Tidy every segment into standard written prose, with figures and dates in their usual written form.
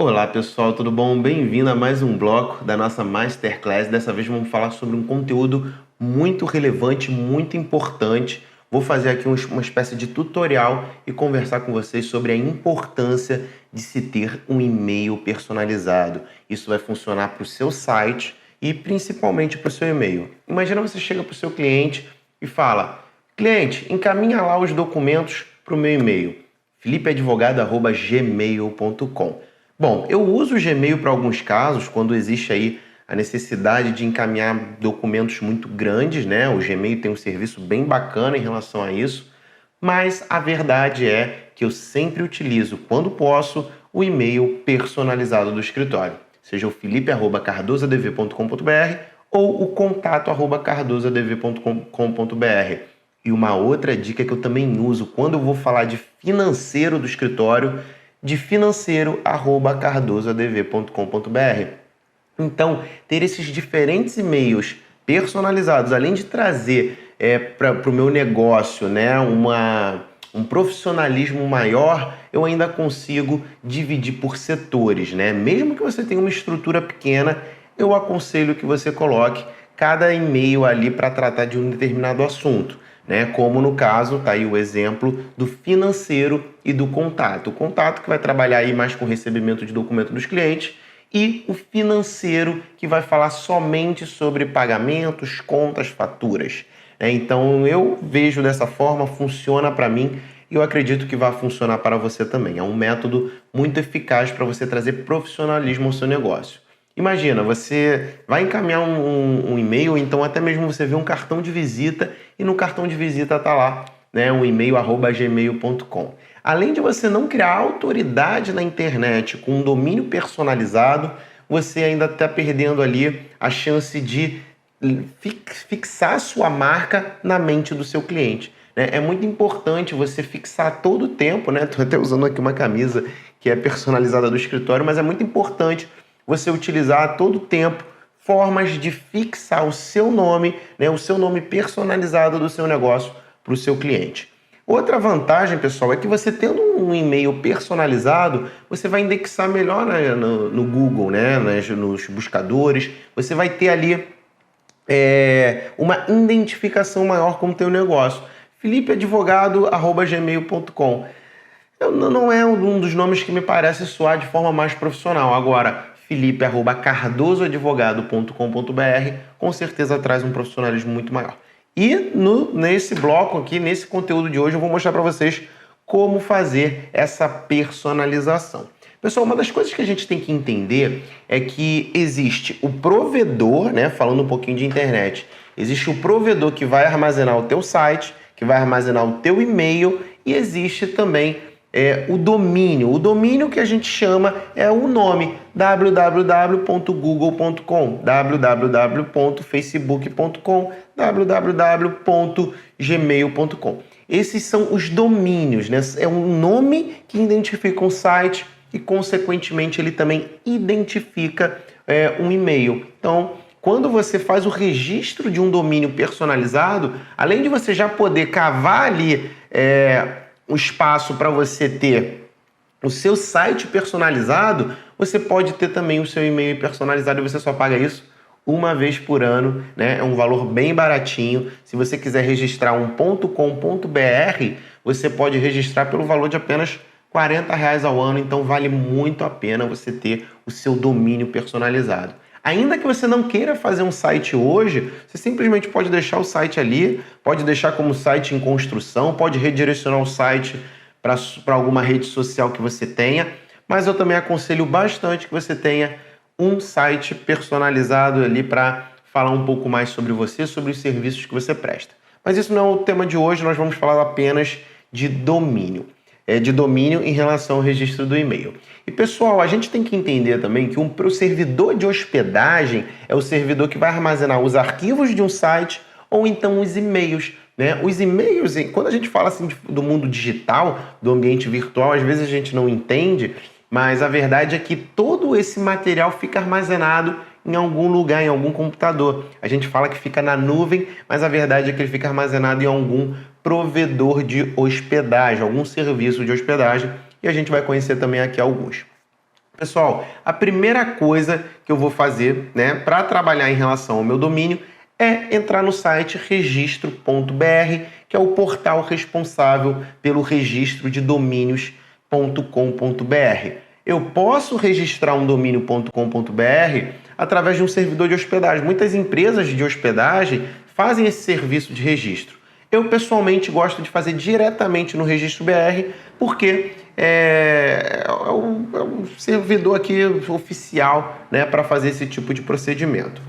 Olá pessoal, tudo bom? Bem-vindo a mais um bloco da nossa Masterclass. Dessa vez vamos falar sobre um conteúdo muito relevante, muito importante. Vou fazer aqui uma espécie de tutorial e conversar com vocês sobre a importância de se ter um e-mail personalizado. Isso vai funcionar para o seu site e principalmente para o seu e-mail. Imagina você chega para o seu cliente e fala: cliente, encaminha lá os documentos para o meu e-mail, felipeadvogado@gmail.com. Bom, eu uso o Gmail para alguns casos, quando existe aí a necessidade de encaminhar documentos muito grandes, né? O Gmail tem um serviço bem bacana em relação a isso, mas a verdade é que eu sempre utilizo, quando posso, o e-mail personalizado do escritório, seja o felipe@cardosadv.com.br ou o contato@cardosadv.com.br. E uma outra dica que eu também uso quando eu vou falar de financeiro do escritório, de financeiro@cardosadv.com.br. Então, ter esses diferentes e-mails personalizados, além de trazer para o meu negócio, né, um profissionalismo maior, eu ainda consigo dividir por setores, né? Mesmo que você tenha uma estrutura pequena, eu aconselho que você coloque cada e-mail ali para tratar de um determinado assunto, né? Como no caso, tá aí o exemplo do financeiro e do contato. O contato que vai trabalhar aí mais com o recebimento de documento dos clientes e o financeiro que vai falar somente sobre pagamentos, contas, faturas. Então eu vejo dessa forma, funciona para mim e eu acredito que vai funcionar para você também. É um método muito eficaz para você trazer profissionalismo ao seu negócio. Imagina, você vai encaminhar um e-mail, então até mesmo você vê um cartão de visita e no cartão de visita está lá, né, um e-mail @gmail.com. Além de você não criar autoridade na internet com um domínio personalizado, você ainda está perdendo ali a chance de fixar sua marca na mente do seu cliente. É muito importante você fixar todo o tempo, né? Estou até usando aqui uma camisa que é personalizada do escritório, mas é muito importante você utilizar a todo tempo formas de fixar o seu nome, né, o seu nome personalizado do seu negócio para o seu cliente. Outra vantagem, pessoal, é que você tendo um e-mail personalizado, você vai indexar melhor no Google, né, nos buscadores, você vai ter ali uma identificação maior com o teu negócio. felipeadvogado@gmail.com. Não é um dos nomes que me parece soar de forma mais profissional. Agora, felipe@cardosoadvogado.com.br com certeza traz um profissionalismo muito maior. E nesse bloco aqui, nesse conteúdo de hoje, eu vou mostrar para vocês como fazer essa personalização. Pessoal, uma das coisas que a gente tem que entender é que existe o provedor, né? Falando um pouquinho de internet, existe o provedor que vai armazenar o teu site, que vai armazenar o teu e-mail, e existe também o domínio. O domínio que a gente chama é o nome www.google.com, www.facebook.com, www.gmail.com. Esses são os domínios, né? É um nome que identifica um site e, consequentemente, ele também identifica um e-mail. Então, quando você faz o registro de um domínio personalizado, além de você já poder cavar ali um espaço para você ter o seu site personalizado, você pode ter também o seu e-mail personalizado e você só paga isso uma vez por ano, né? É um valor bem baratinho. Se você quiser registrar um .com.br, você pode registrar pelo valor de apenas R$40 ao ano, então vale muito a pena você ter o seu domínio personalizado. Ainda que você não queira fazer um site hoje, você simplesmente pode deixar o site ali, pode deixar como site em construção, pode redirecionar o site para alguma rede social que você tenha, mas eu também aconselho bastante que você tenha um site personalizado ali para falar um pouco mais sobre você, sobre os serviços que você presta. Mas isso não é o tema de hoje, nós vamos falar apenas de domínio. De domínio em relação ao registro do e-mail. E pessoal, a gente tem que entender também que o servidor de hospedagem é o servidor que vai armazenar os arquivos de um site ou então os e-mails, né? Os e-mails, quando a gente fala assim do mundo digital, do ambiente virtual, às vezes a gente não entende, mas a verdade é que todo esse material fica armazenado em algum lugar, em algum computador. A gente fala que fica na nuvem, mas a verdade é que ele fica armazenado em algum provedor de hospedagem, algum serviço de hospedagem, e a gente vai conhecer também aqui alguns. Pessoal, a primeira coisa que eu vou fazer, né, para trabalhar em relação ao meu domínio é entrar no site registro.br, que é o portal responsável pelo registro de domínios.com.br. Eu posso registrar um domínio.com.br através de um servidor de hospedagem. Muitas empresas de hospedagem fazem esse serviço de registro. Eu, pessoalmente, gosto de fazer diretamente no Registro BR, porque é um servidor aqui oficial, né, para fazer esse tipo de procedimento.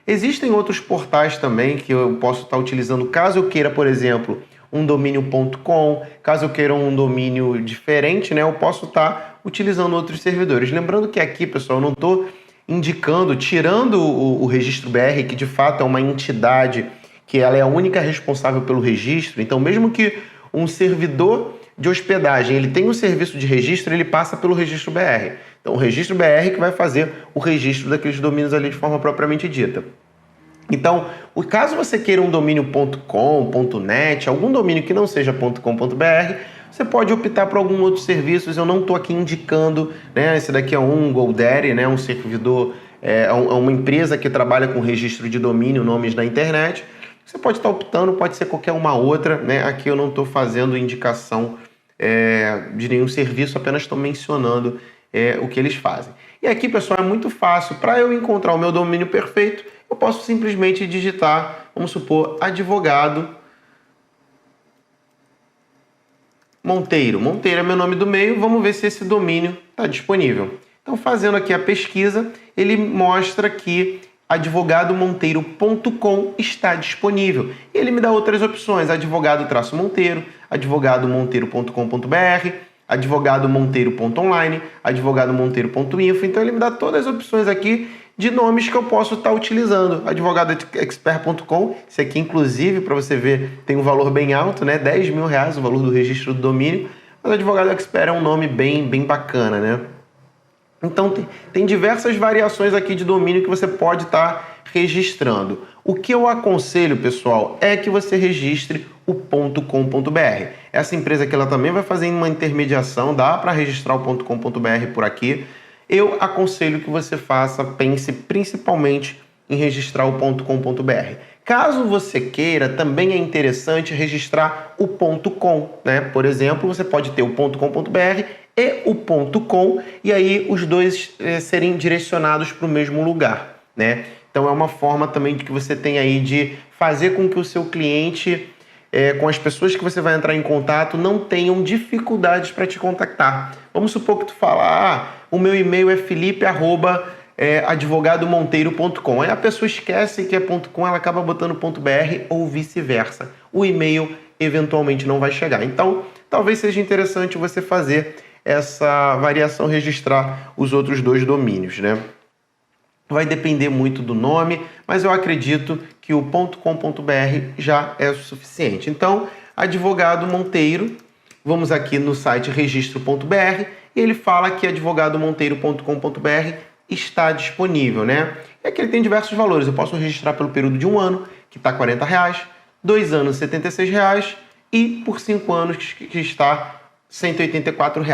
Existem outros portais também que eu posso estar utilizando caso eu queira, por exemplo, um domínio.com, caso eu queira um domínio diferente, né, eu posso estar utilizando outros servidores. Lembrando que aqui, pessoal, eu não estou indicando, tirando o Registro BR, que de fato é uma entidade que ela é a única responsável pelo registro. Então, mesmo que um servidor de hospedagem ele tenha um serviço de registro, ele passa pelo Registro BR. Então, o Registro BR que vai fazer o registro daqueles domínios ali de forma propriamente dita. Então, caso você queira um domínio.com, .net, algum domínio que não seja .com.br, você pode optar por algum outro serviço. Eu não estou aqui indicando, né? Esse daqui é um GoDaddy, né? Um servidor, é uma empresa que trabalha com registro de domínio, nomes na internet. Você pode estar optando, pode ser qualquer uma outra, né? Aqui eu não estou fazendo indicação de nenhum serviço, apenas estou mencionando o que eles fazem. E aqui, pessoal, é muito fácil. Para eu encontrar o meu domínio perfeito, eu posso simplesmente digitar, vamos supor, advogado Monteiro. Monteiro é meu nome do meio, vamos ver se esse domínio está disponível. Então, fazendo aqui a pesquisa, ele mostra que advogadomonteiro.com está disponível. E ele me dá outras opções: advogado-monteiro, advogadomonteiro.com.br, advogadomonteiro.online, advogadomonteiro.info. Então ele me dá todas as opções aqui de nomes que eu posso estar utilizando. Advogadoexpert.com, esse aqui inclusive, para você ver, tem um valor bem alto, né? R$10 mil o valor do registro do domínio. Mas Advogado Expert é um nome bem bacana, né? Então, tem diversas variações aqui de domínio que você pode estar registrando. O que eu aconselho, pessoal, é que você registre o .com.br. Essa empresa aqui, ela também vai fazer uma intermediação, dá para registrar o .com.br por aqui. Eu aconselho que você pense principalmente em registrar o .com.br. Caso você queira, também é interessante registrar o .com, né? Por exemplo, você pode ter o .com.br e o .com, e aí os dois serem direcionados para o mesmo lugar, né? Então é uma forma também de que você tem aí de fazer com que o seu cliente, com as pessoas que você vai entrar em contato, não tenham dificuldades para te contactar. Vamos supor que tu fala, o meu e-mail é felipe@advogadomonteiro.com. Aí a pessoa esquece que é .com, ela acaba botando .br ou vice-versa. O e-mail eventualmente não vai chegar. Então, talvez seja interessante você fazer essa variação, registrar os outros dois domínios, né? Vai depender muito do nome, mas eu acredito que o .com.br já é o suficiente. Então, advogado Monteiro, vamos aqui no site registro.br, e ele fala que advogadomonteiro.com.br está disponível, né? E aqui ele tem diversos valores. Eu posso registrar pelo período de 1 ano, que está R$40, 2 anos R$ 76 e por 5 anos que está R$ 184.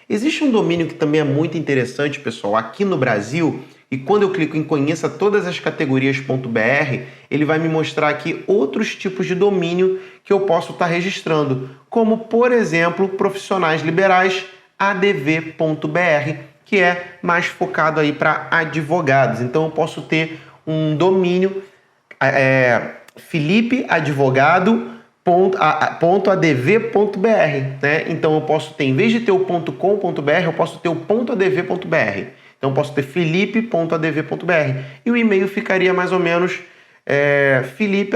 Existe um domínio que também é muito interessante, pessoal, aqui no Brasil, e quando eu clico em Conheça Todas as Categorias.br, ele vai me mostrar aqui outros tipos de domínio que eu posso estar registrando, como, por exemplo, profissionais liberais, adv.br, que é mais focado aí para advogados. Então eu posso ter um domínio Felipe Advogado .adv.br, né? Então eu posso ter, em vez de ter o .com.br, eu posso ter o .adv.br. Então eu posso ter felipe.adv.br. E o e-mail ficaria mais ou menos felipe,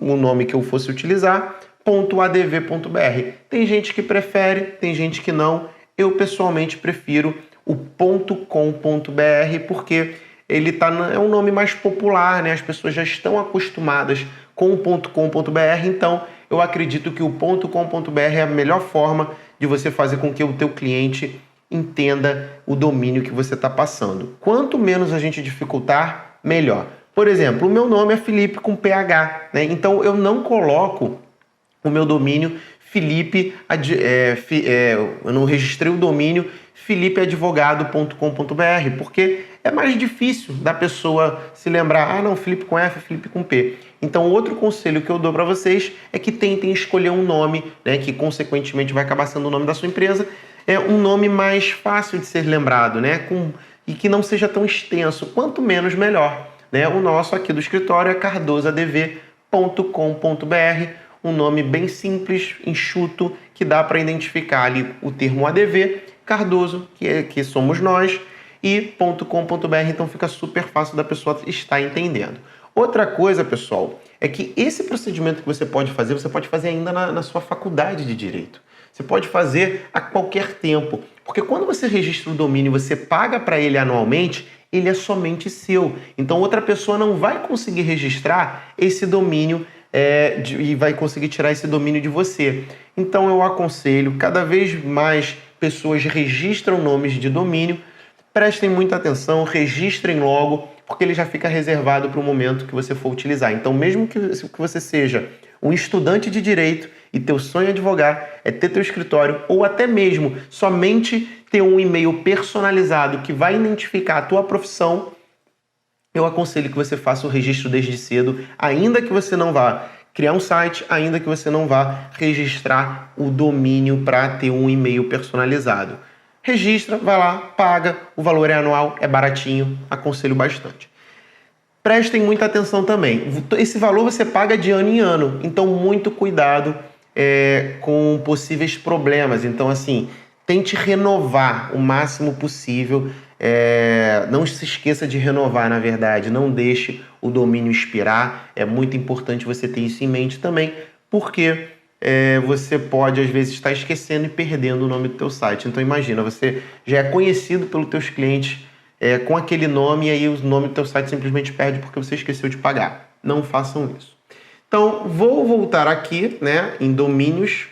o nome que eu fosse utilizar, .adv.br. Tem gente que prefere, tem gente que não. Eu pessoalmente prefiro o .com.br porque ele é um nome mais popular, né? As pessoas já estão acostumadas com o .com.br, então eu acredito que o .com.br é a melhor forma de você fazer com que o teu cliente entenda o domínio que você está passando. Quanto menos a gente dificultar, melhor. Por exemplo, o meu nome é Felipe com PH, né? Então eu não coloco o meu domínio Felipe, eu não registrei o domínio felipeadvogado.com.br, porque é mais difícil da pessoa se lembrar, não, Felipe com F, Felipe com P. Então, outro conselho que eu dou para vocês é que tentem escolher um nome, né, que consequentemente vai acabar sendo o nome da sua empresa, um nome mais fácil de ser lembrado, né, e que não seja tão extenso, quanto menos melhor. Né? O nosso aqui do escritório é cardosoadv.com.br, um nome bem simples, enxuto, que dá para identificar ali o termo ADV, Cardoso, que somos nós, e .com.br, então fica super fácil da pessoa estar entendendo. Outra coisa, pessoal, é que esse procedimento que você pode fazer ainda na sua faculdade de Direito. Você pode fazer a qualquer tempo, porque quando você registra o domínio e você paga para ele anualmente, ele é somente seu. Então, outra pessoa não vai conseguir registrar esse domínio e vai conseguir tirar esse domínio de você. Então, eu aconselho, cada vez mais pessoas registram nomes de domínio, prestem muita atenção, registrem logo, porque ele já fica reservado para o momento que você for utilizar. Então, mesmo que você seja um estudante de direito e teu sonho é advogar, é ter teu escritório, ou até mesmo somente ter um e-mail personalizado que vai identificar a tua profissão, eu aconselho que você faça o registro desde cedo, ainda que você não vá criar um site, ainda que você não vá registrar o domínio para ter um e-mail personalizado. Registra, vai lá, paga, o valor é anual, é baratinho, aconselho bastante. Prestem muita atenção também. Esse valor você paga de ano em ano, então muito cuidado com possíveis problemas. Então, assim, tente renovar o máximo possível. Não se esqueça de renovar, na verdade. Não deixe o domínio expirar. É muito importante você ter isso em mente também, porque você pode, às vezes, estar esquecendo e perdendo o nome do teu site. Então, imagina, você já é conhecido pelos teus clientes com aquele nome, e aí o nome do teu site simplesmente perde porque você esqueceu de pagar. Não façam isso. Então, vou voltar aqui, né, em domínios,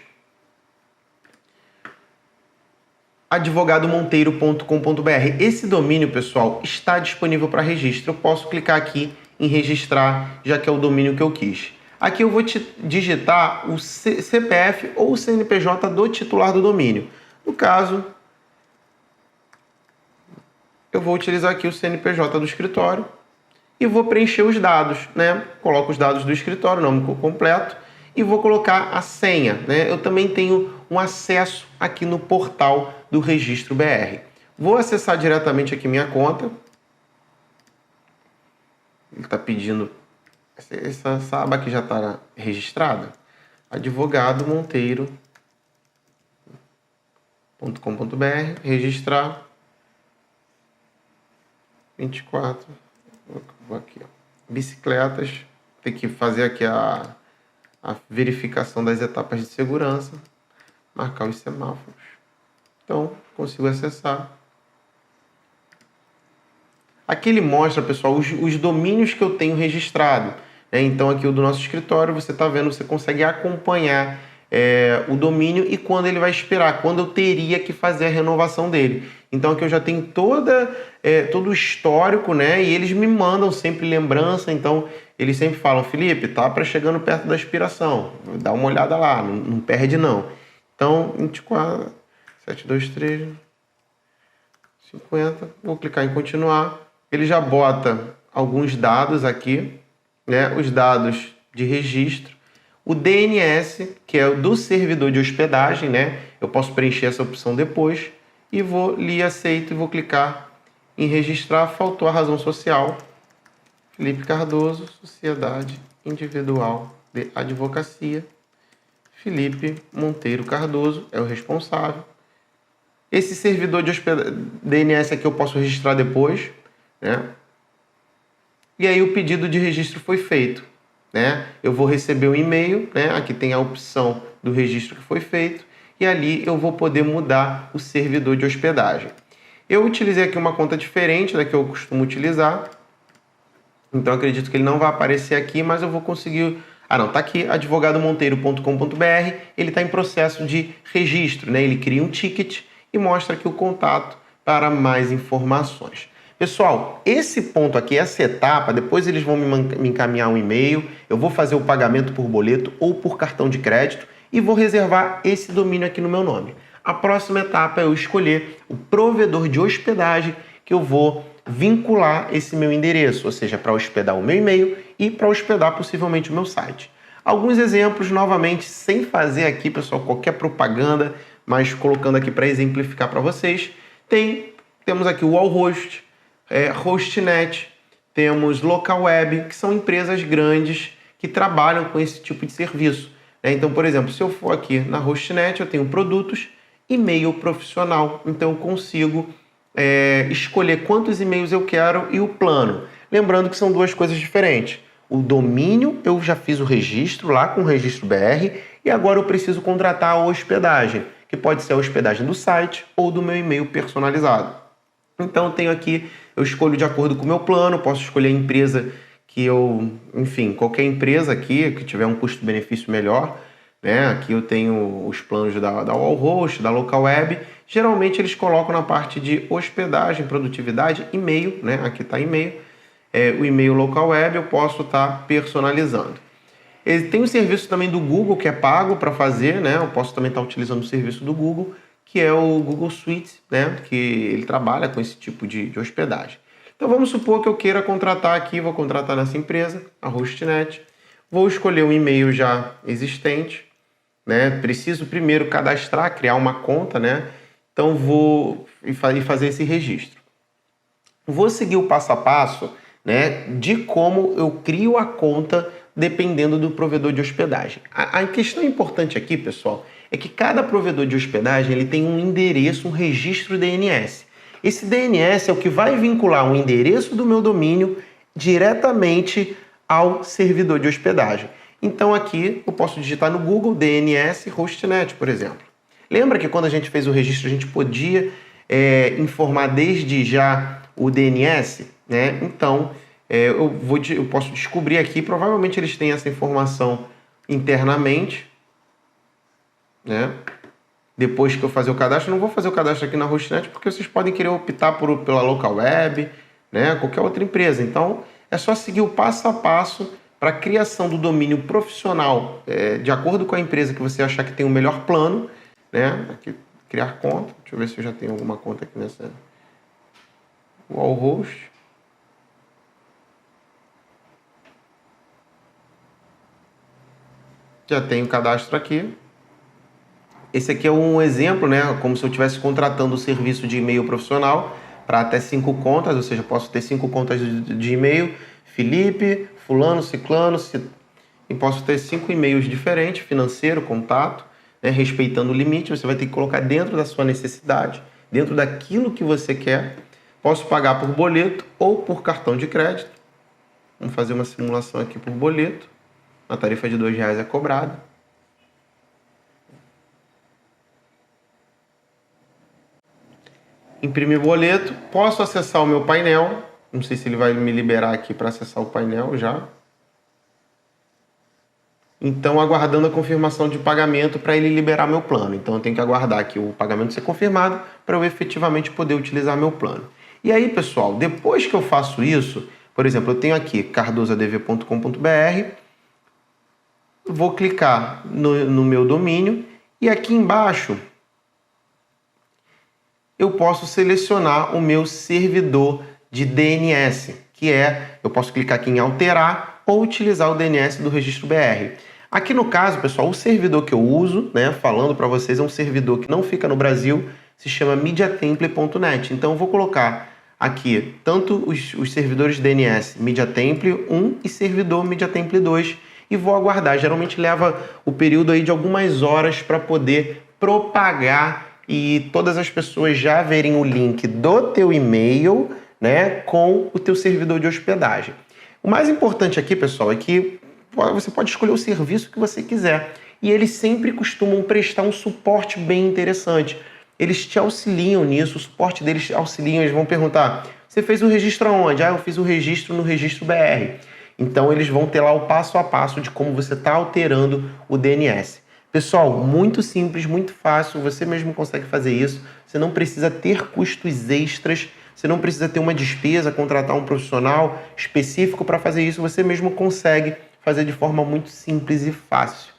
advogadomonteiro.com.br. Esse domínio, pessoal, está disponível para registro. Eu posso clicar aqui em registrar, já que é o domínio que eu quis. Aqui eu vou digitar o CPF ou o CNPJ do titular do domínio. No caso, eu vou utilizar aqui o CNPJ do escritório e vou preencher os dados, né? Coloco os dados do escritório, nome completo, e vou colocar a senha, né? Eu também tenho um acesso aqui no portal do Registro BR. Vou acessar diretamente aqui minha conta. Ele está pedindo... Essa aba aqui já está registrada. advogadomonteiro.com.br, registrar 24, vou aqui, ó. Bicicletas, tem que fazer aqui a verificação das etapas de segurança, marcar os semáforos. Então, consigo acessar. Aqui ele mostra, pessoal, os domínios que eu tenho registrado. Então, aqui o do nosso escritório, você está vendo, você consegue acompanhar o domínio e quando ele vai expirar, quando eu teria que fazer a renovação dele. Então, aqui eu já tenho todo o histórico, né? E eles me mandam sempre lembrança. Então, eles sempre falam, Felipe, tá chegando perto da expiração. Dá uma olhada lá, não perde não. Então, 24, 723, 50. Vou clicar em continuar. Ele já bota alguns dados aqui, né? Os dados de registro. O DNS, que é o do servidor de hospedagem, né? Eu posso preencher essa opção depois. E vou li aceito e vou clicar em registrar. Faltou a razão social. Felipe Cardoso, Sociedade Individual de Advocacia. Felipe Monteiro Cardoso é o responsável. Esse servidor de DNS aqui eu posso registrar depois, né? E aí o pedido de registro foi feito, né? Eu vou receber um e-mail, né? Aqui tem a opção do registro que foi feito. E ali eu vou poder mudar o servidor de hospedagem. Eu utilizei aqui uma conta diferente da que eu costumo utilizar. Então, acredito que ele não vai aparecer aqui, mas eu vou conseguir... Ah, não, tá aqui, advogadomonteiro.com.br. Ele está em processo de registro, né? Ele cria um ticket e mostra aqui o contato para mais informações. Pessoal, esse ponto aqui, essa etapa, depois eles vão me encaminhar um e-mail, eu vou fazer o pagamento por boleto ou por cartão de crédito e vou reservar esse domínio aqui no meu nome. A próxima etapa é eu escolher o provedor de hospedagem que eu vou vincular esse meu endereço, ou seja, para hospedar o meu e-mail e para hospedar possivelmente o meu site. Alguns exemplos, novamente, sem fazer aqui, pessoal, qualquer propaganda, mas colocando aqui para exemplificar para vocês. Temos aqui o Wallhost, Hostnet, temos LocalWeb, que são empresas grandes que trabalham com esse tipo de serviço. Então, por exemplo, se eu for aqui na Hostnet, eu tenho produtos, e-mail profissional, então eu consigo escolher quantos e-mails eu quero e o plano. Lembrando que são duas coisas diferentes. O domínio, eu já fiz o registro lá com o registro BR e agora eu preciso contratar a hospedagem, que pode ser a hospedagem do site ou do meu e-mail personalizado. Então eu tenho aqui, eu escolho de acordo com o meu plano, posso escolher a empresa que enfim, qualquer empresa aqui que tiver um custo-benefício melhor, né? Aqui eu tenho os planos da Wallhost, da LocalWeb. Geralmente eles colocam na parte de hospedagem, produtividade, e-mail, né? Aqui está e-mail. O e-mail LocalWeb eu posso estar personalizando. Ele tem um serviço também do Google que é pago para fazer, né? Eu posso também estar utilizando o serviço do Google, que é o Google Suite, né? Que ele trabalha com esse tipo de hospedagem. Então vamos supor que eu queira contratar aqui, vou contratar nessa empresa, a Hostnet. Vou escolher um e-mail já existente, né? Preciso primeiro cadastrar, criar uma conta, né? Então vou fazer esse registro. Vou seguir o passo a passo, né, de como eu crio a conta dependendo do provedor de hospedagem. A questão importante aqui, pessoal, é que cada provedor de hospedagem ele tem um endereço, um registro DNS. Esse DNS é o que vai vincular o endereço do meu domínio diretamente ao servidor de hospedagem. Então aqui eu posso digitar no Google DNS Hostnet, por exemplo. Lembra que quando a gente fez o registro a gente podia informar desde já o DNS, né? Então eu posso descobrir aqui, provavelmente eles têm essa informação internamente, né? Depois que eu fazer o cadastro, eu não vou fazer o cadastro aqui na Hostnet porque vocês podem querer optar pela LocalWeb, né? Qualquer outra empresa. Então é só seguir o passo a passo para a criação do domínio profissional de acordo com a empresa que você achar que tem o melhor plano, né? Aqui, criar conta. Deixa eu ver se eu já tenho alguma conta aqui nessa Wallhost. Já tenho o cadastro aqui. Esse aqui é um exemplo, né? Como se eu estivesse contratando o serviço de e-mail profissional para até 5 contas, ou seja, posso ter 5 contas de e-mail, Felipe, fulano, ciclano, e posso ter 5 e-mails diferentes, financeiro, contato, né? Respeitando o limite, você vai ter que colocar dentro da sua necessidade, dentro daquilo que você quer. Posso pagar por boleto ou por cartão de crédito. Vamos fazer uma simulação aqui por boleto. A tarifa de R$2 é cobrada. Imprimir boleto. Posso acessar o meu painel. Não sei se ele vai me liberar aqui para acessar o painel já. Então, aguardando a confirmação de pagamento para ele liberar meu plano. Então, eu tenho que aguardar aqui o pagamento ser confirmado para eu efetivamente poder utilizar meu plano. E aí, pessoal, depois que eu faço isso, por exemplo, eu tenho aqui cardosadv.com.br, vou clicar no meu domínio e aqui embaixo eu posso selecionar o meu servidor de DNS, que eu posso clicar aqui em alterar ou utilizar o DNS do registro BR. Aqui no caso, pessoal, o servidor que eu uso, né, falando para vocês, é um servidor que não fica no Brasil, se chama MediaTemple.net. Então eu vou colocar aqui tanto os servidores DNS MediaTemple 1 e servidor MediaTemple 2 e vou aguardar. Geralmente leva o período aí de algumas horas para poder propagar e todas as pessoas já verem o link do teu e-mail, né, com o teu servidor de hospedagem. O mais importante aqui, pessoal, é que você pode escolher o serviço que você quiser e eles sempre costumam prestar um suporte bem interessante. Eles te auxiliam nisso, o suporte deles auxiliam, eles vão perguntar: você fez o registro aonde? Eu fiz o registro no registro BR. Então eles vão ter lá o passo a passo de como você está alterando o DNS. Pessoal, muito simples, muito fácil, você mesmo consegue fazer isso, você não precisa ter custos extras, Você não precisa ter uma despesa, contratar um profissional específico para fazer isso. Você mesmo consegue fazer de forma muito simples e fácil.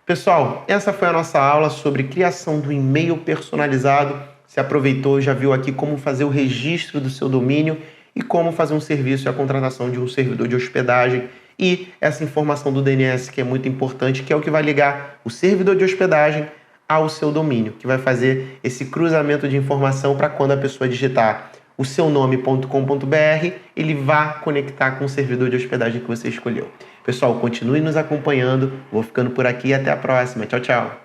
Pessoal, essa foi a nossa aula sobre criação do e-mail personalizado. Você aproveitou, já viu aqui como fazer o registro do seu domínio e como fazer um serviço e a contratação de um servidor de hospedagem. E essa informação do DNS que é muito importante, que é o que vai ligar o servidor de hospedagem ao seu domínio, que vai fazer esse cruzamento de informação para quando a pessoa digitar o seu nome.com.br, ele vá conectar com o servidor de hospedagem que você escolheu. Pessoal, continue nos acompanhando. Vou ficando por aqui e até a próxima. Tchau, tchau.